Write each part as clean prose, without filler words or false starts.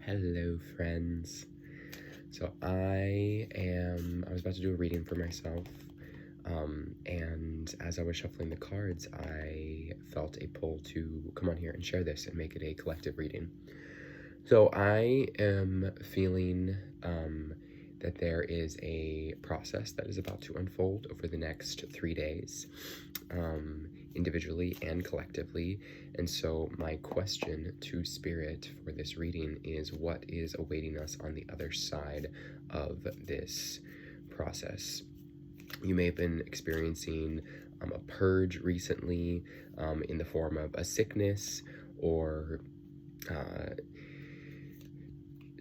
Hello, friends. So I was about to do a reading for myself, and as I was shuffling the cards, I felt a pull to come on here and share this and make it a collective reading. So I am feeling that there is a process that is about to unfold over the next 3 days, individually and collectively. And so my question to Spirit for this reading is, what is awaiting us on the other side of this process? You may have been experiencing a purge recently, in the form of a sickness or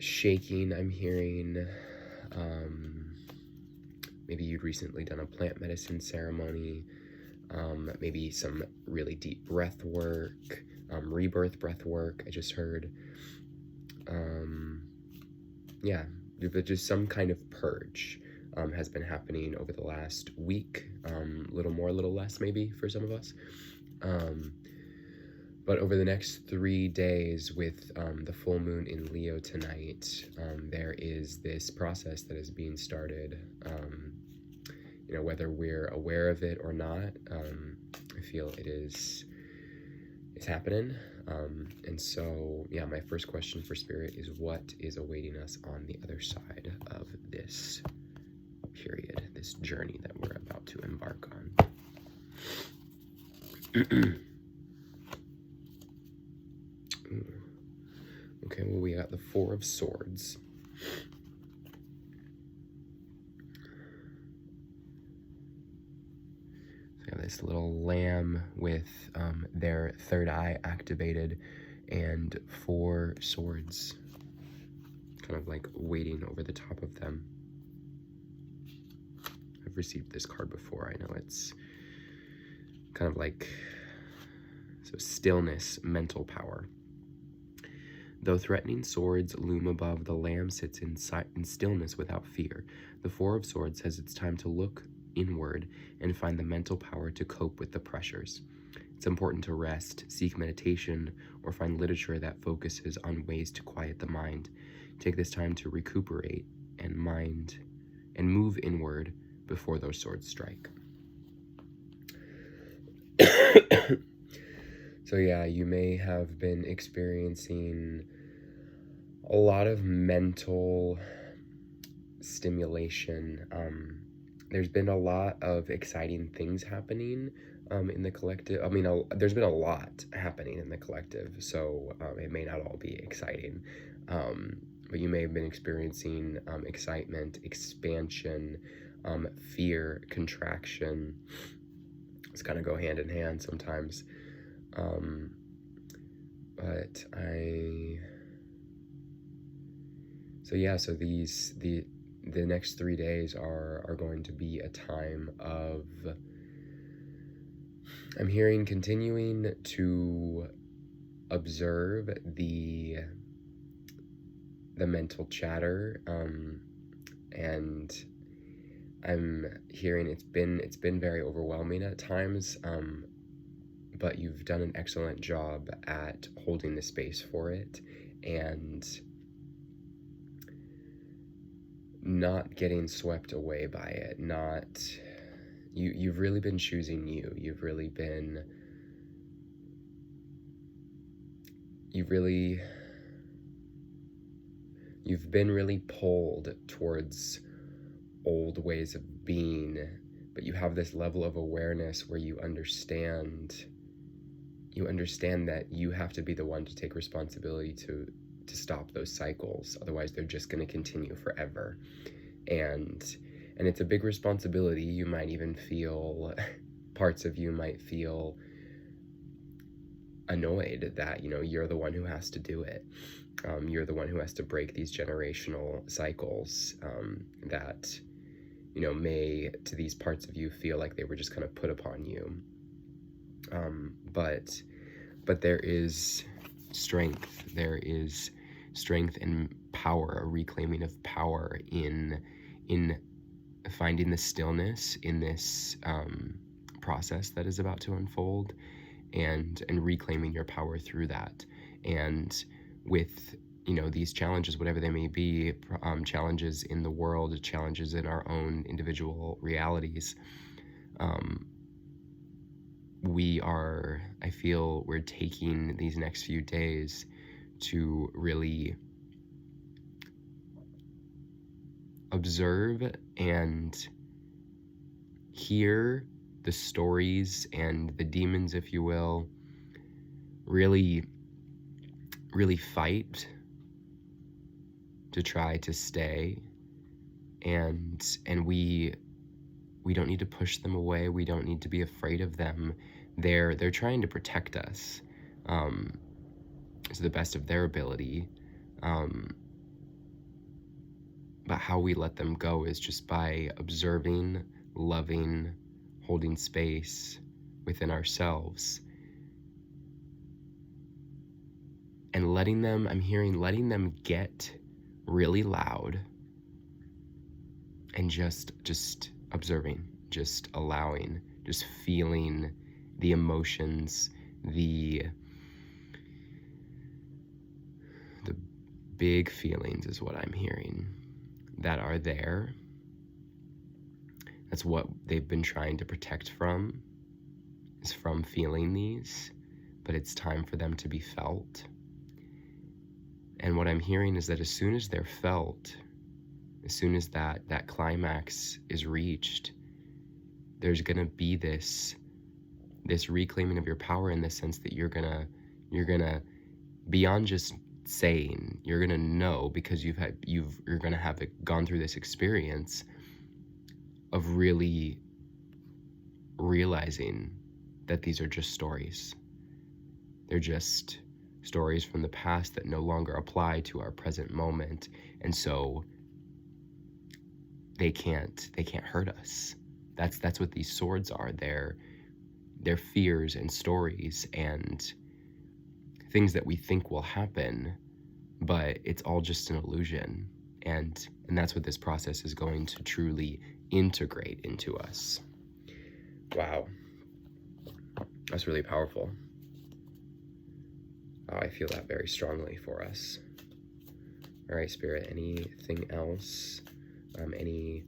shaking, I'm hearing. Maybe you'd recently done a plant medicine ceremony, maybe some really deep breath work, rebirth breath work, I just heard. Yeah, but just some kind of purge has been happening over the last week, a little more, a little less maybe for some of us. But over the next 3 days, with the full moon in Leo tonight, there is this process that is being started. Whether we're aware of it or not, I feel it's happening. And so, yeah, my first question for Spirit is, what is awaiting us on the other side of this period, this journey that we're about to embark on? Okay, well, we got the Four of Swords. So we have this little lamb with their third eye activated and 4 swords kind of like waiting over the top of them. I've received this card before. I know it's kind of like, so stillness, mental power. Though threatening swords loom above, the lamb sits in stillness without fear. The Four of Swords says it's time to look inward and find the mental power to cope with the pressures. It's important to rest, seek meditation, or find literature that focuses on ways to quiet the mind. Take this time to recuperate and move inward before those swords strike. So yeah, you may have been experiencing a lot of mental stimulation. There's been a lot of exciting things happening in the collective. I mean, there's been a lot happening in the collective, so it may not all be exciting. But you may have been experiencing excitement, expansion, fear, contraction. It's kind of go hand in hand sometimes. So the next 3 days are going to be a time of, I'm hearing, continuing to observe the mental chatter, and I'm hearing it's been very overwhelming at times, but you've done an excellent job at holding the space for it and not getting swept away by it. You've really been choosing you. You've been really pulled towards old ways of being, but you have this level of awareness where you understand that you have to be the one to take responsibility to stop those cycles. Otherwise, they're just going to continue forever. And it's a big responsibility. You might even feel, parts of you might feel annoyed that, you're the one who has to do it. You're the one who has to break these generational cycles that, may, to these parts of you, feel like they were just kind of put upon you. But there is strength. There is strength and power, a reclaiming of power in finding the stillness in this process that is about to unfold, and reclaiming your power through that. And with you know, these challenges, whatever they may be, challenges in the world, challenges in our own individual realities, I feel we're taking these next few days to really observe and hear the stories and the demons, if you will, really fight to try to stay, and we don't need to push them away. We don't need to be afraid of them. They're trying to protect us to the best of their ability, but how we let them go is just by observing, loving, holding space within ourselves, and letting them get really loud, and just observing, just allowing, just feeling the emotions, the big feelings is what I'm hearing that are there. That's what they've been trying to protect from, is from feeling these, but it's time for them to be felt. And what I'm hearing is that as soon as they're felt, as soon as that climax is reached, there's gonna be this reclaiming of your power, in the sense that you're gonna beyond just saying, you're gonna know, because you're gonna have gone through this experience of really realizing that these are just stories. They're just stories from the past that no longer apply to our present moment, and so they can't hurt us. That's what these swords are. They're fears and stories and things that we think will happen, but it's all just an illusion. And that's what this process is going to truly integrate into us. Wow. That's really powerful. I feel that very strongly for us. All right, Spirit, anything else? Any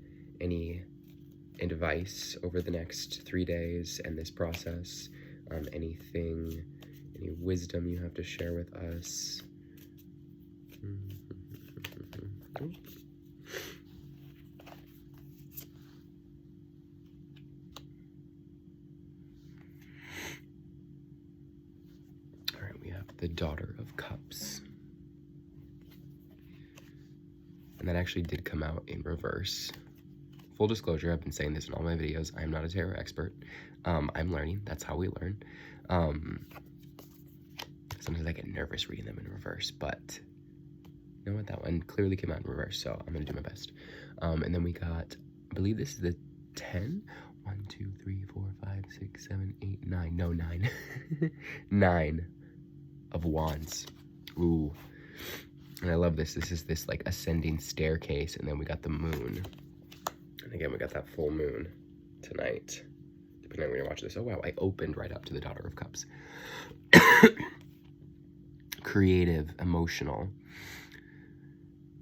advice over the next 3 days and this process? Any wisdom you have to share with us? All right, we have the Daughter of Cups. And that actually did come out in reverse. Full disclosure, I've been saying this in all my videos. I'm not a tarot expert. I'm learning. That's how we learn. Sometimes I get nervous reading them in reverse, but you know what? That one clearly came out in reverse, so I'm going to do my best. And then we got, I believe this is the 10? 1, 2, 3, 4, 5, 6, 7, 8, 9. No, 9. 9 of Wands. Ooh. And I love this. This is this like ascending staircase, and then we got the moon. And again, we got that full moon tonight. Depending on when you watch this. Oh wow, I opened right up to the Daughter of Cups. Creative, emotional.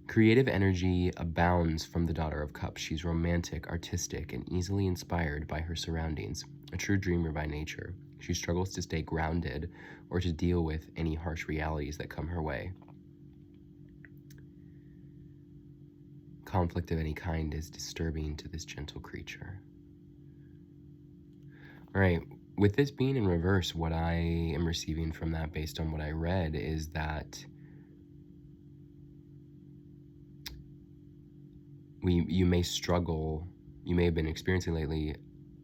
Creative energy abounds from the Daughter of Cups. She's romantic, artistic, and easily inspired by her surroundings. A true dreamer by nature, she struggles to stay grounded or to deal with any harsh realities that come her way. Conflict of any kind is disturbing to this gentle creature. All right, with this being in reverse, what I am receiving from that, based on what I read, is that you may struggle, you may have been experiencing lately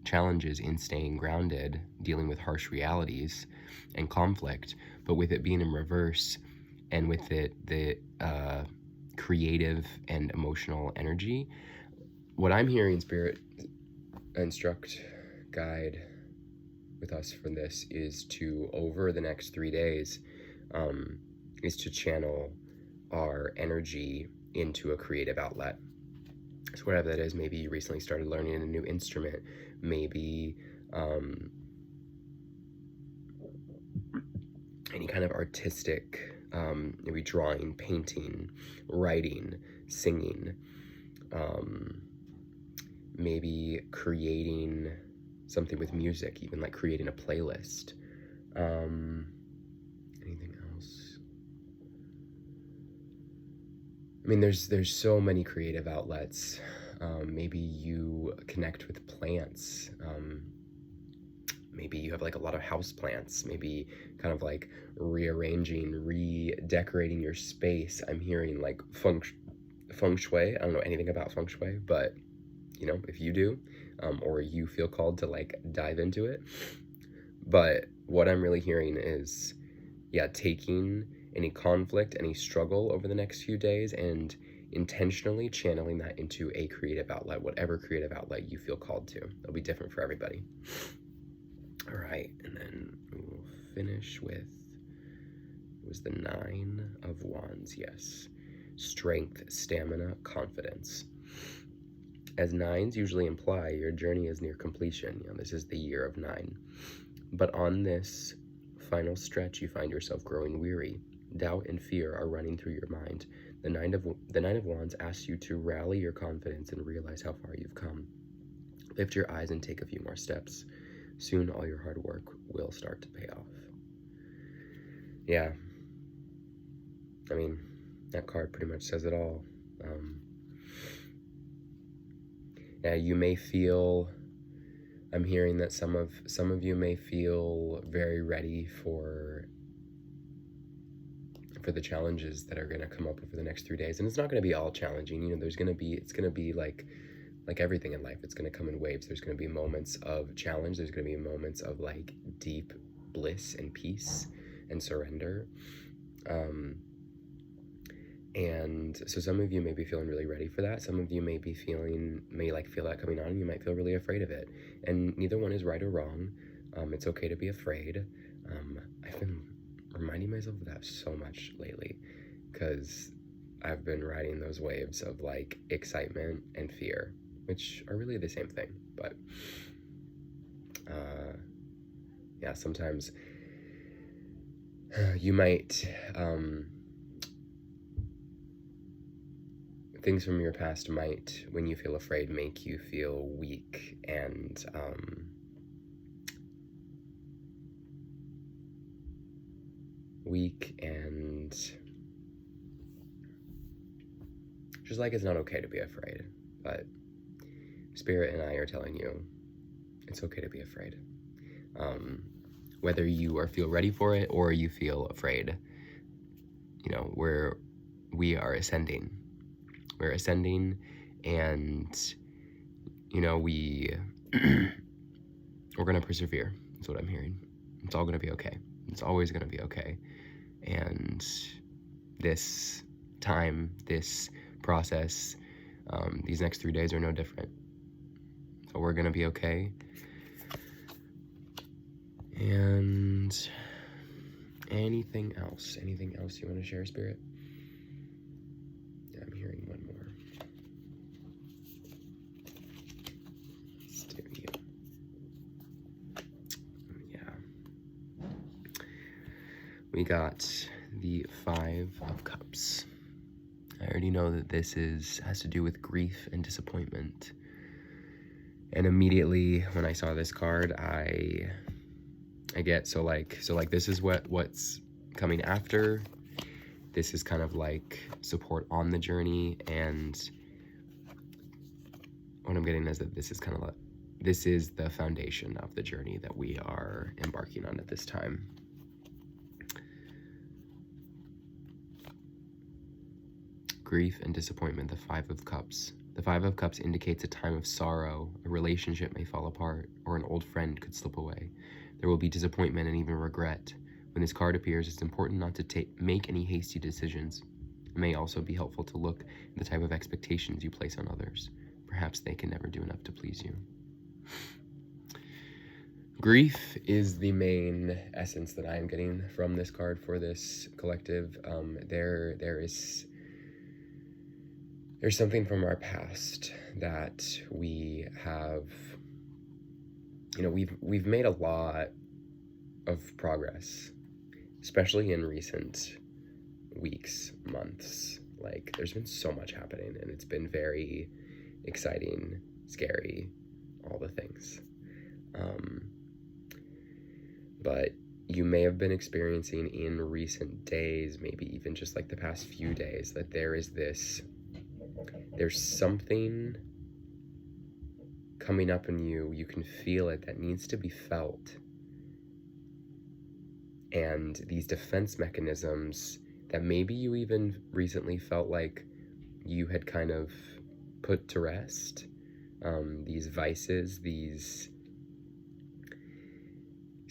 challenges in staying grounded, dealing with harsh realities and conflict, but with it being in reverse, and with it the creative and emotional energy, what I'm hearing, Spirit, instruct, guide with us for this is to, over the next 3 days, is to channel our energy into a creative outlet. So whatever that is, maybe you recently started learning a new instrument, maybe any kind of artistic maybe drawing, painting, writing, singing, maybe creating something with music, even like creating a playlist. Anything else? I mean, there's so many creative outlets. Maybe you connect with plants. Maybe you have like a lot of house plants. Maybe kind of like rearranging, redecorating your space. I'm hearing like feng shui. I don't know anything about feng shui, but you know, if you do, or you feel called to like dive into it. But what I'm really hearing is, yeah, taking any conflict, any struggle over the next few days and intentionally channeling that into a creative outlet, whatever creative outlet you feel called to. It'll be different for everybody. All right, and then we will finish with, it was the 9 of Wands, yes. Strength, stamina, confidence. As 9s usually imply, your journey is near completion. You know, this is the year of 9. But on this final stretch, you find yourself growing weary. Doubt and fear are running through your mind. The Nine of Wands asks you to rally your confidence and realize how far you've come. Lift your eyes and take a few more steps. Soon all your hard work will start to pay off. Yeah. I mean, that card pretty much says it all. Yeah, you may feel, I'm hearing that some of you may feel very ready for the challenges that are going to come up over the next 3 days. And it's not going to be all challenging. You know, it's going to be like everything in life. It's going to come in waves. There's going to be moments of challenge. There's going to be moments of like deep bliss and peace and surrender. And so some of you may be feeling really ready for that. Some of you may feel that coming on, and you might feel really afraid of it. And neither one is right or wrong. It's okay to be afraid. I've been reminding myself of that so much lately, because I've been riding those waves of like excitement and fear, which are really the same thing. But yeah, sometimes you might things from your past might, when you feel afraid, make you feel weak and just like it's not okay to be afraid. But Spirit and I are telling you it's okay to be afraid. Whether you feel ready for it or you feel afraid, you know, we are ascending. We're ascending, and you know, we're gonna persevere. That's what I'm hearing. It's all gonna be okay. It's always gonna be okay. And this time, this process, these next 3 days are no different. So we're gonna be okay. And anything else you want to share, Spirit? Yeah, I'm hearing one more. Let's do you. Yeah. We got the 5 of Cups. I already know that this has to do with grief and disappointment. And immediately when I saw this card, I get so this is what's coming after. This is kind of like support on the journey, and what I'm getting is that this is kind of like, this is the foundation of the journey that we are embarking on at this time. Grief and disappointment, the 5 of Cups. The 5 of Cups indicates a time of sorrow. A relationship may fall apart, or an old friend could slip away. There will be disappointment and even regret. When this card appears, it's important not to make any hasty decisions. It may also be helpful to look at the type of expectations you place on others. Perhaps they can never do enough to please you. Grief is the main essence that I am getting from this card for this collective. There's something from our past that we have, you know, we've made a lot of progress, especially in recent weeks, months. Like, there's been so much happening, and it's been very exciting, scary, all the things. But you may have been experiencing in recent days, maybe even just like the past few days, that there's something coming up in you. You can feel it, that needs to be felt. And these defense mechanisms that maybe you even recently felt like you had kind of put to rest, these vices, these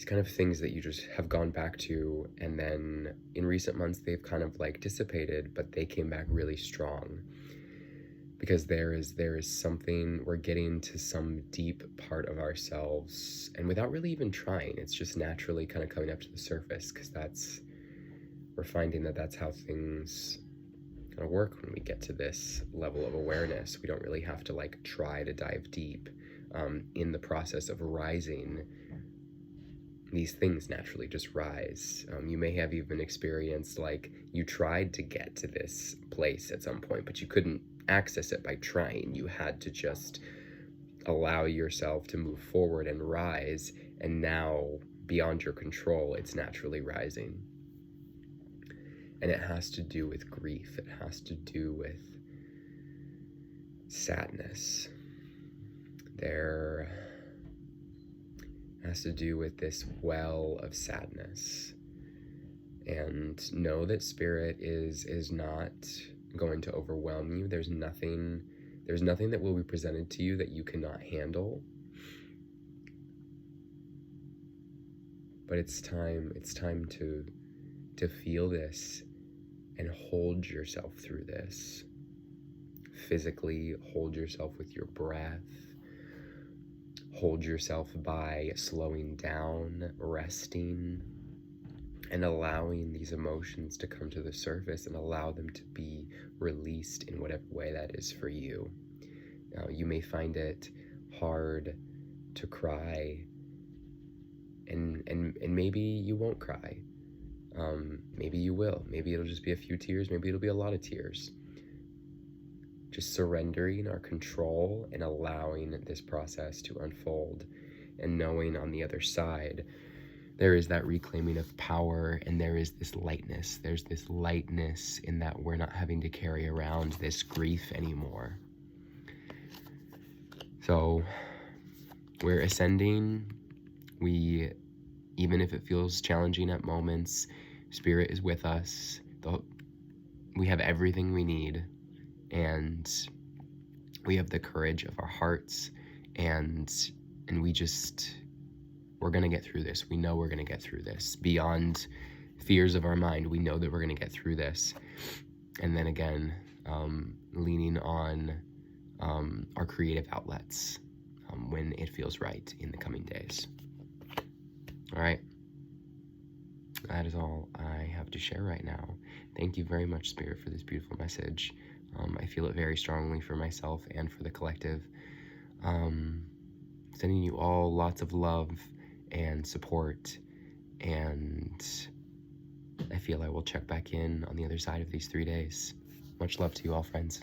kind of things that you just have gone back to, and then in recent months they've kind of like dissipated, but they came back really strong. Because there is something, we're getting to some deep part of ourselves, and without really even trying, it's just naturally kind of coming up to the surface, because we're finding that that's how things kind of work when we get to this level of awareness. We don't really have to like try to dive deep. In the process of rising, these things naturally just rise. You may have even experienced like you tried to get to this place at some point, but you couldn't access it by trying. You had to just allow yourself to move forward and rise, and now beyond your control, it's naturally rising. And it has to do with grief. It has to do with sadness. There has to do with this well of sadness. And know that Spirit is not going to overwhelm you. There's nothing that will be presented to you that you cannot handle. But it's time to feel this and hold yourself through this. Physically, hold yourself with your breath. Hold yourself by slowing down, resting, and allowing these emotions to come to the surface and allow them to be released in whatever way that is for you. You may find it hard to cry, and maybe you won't cry. Maybe you will. Maybe it'll just be a few tears. Maybe it'll be a lot of tears. Just surrendering our control and allowing this process to unfold, and knowing on the other side there is that reclaiming of power, and there is this lightness. There's this lightness in that we're not having to carry around this grief anymore. So we're ascending. Even if it feels challenging at moments, Spirit is with us. We have everything we need, and we have the courage of our hearts, and we're going to get through this. We know we're going to get through this. Beyond fears of our mind, we know that we're going to get through this. And then again, leaning on our creative outlets when it feels right in the coming days. All right. That is all I have to share right now. Thank you very much, Spirit, for this beautiful message. I feel it very strongly for myself and for the collective. Sending you all lots of love and support, and I feel I will check back in on the other side of these 3 days. Much love to you all, friends.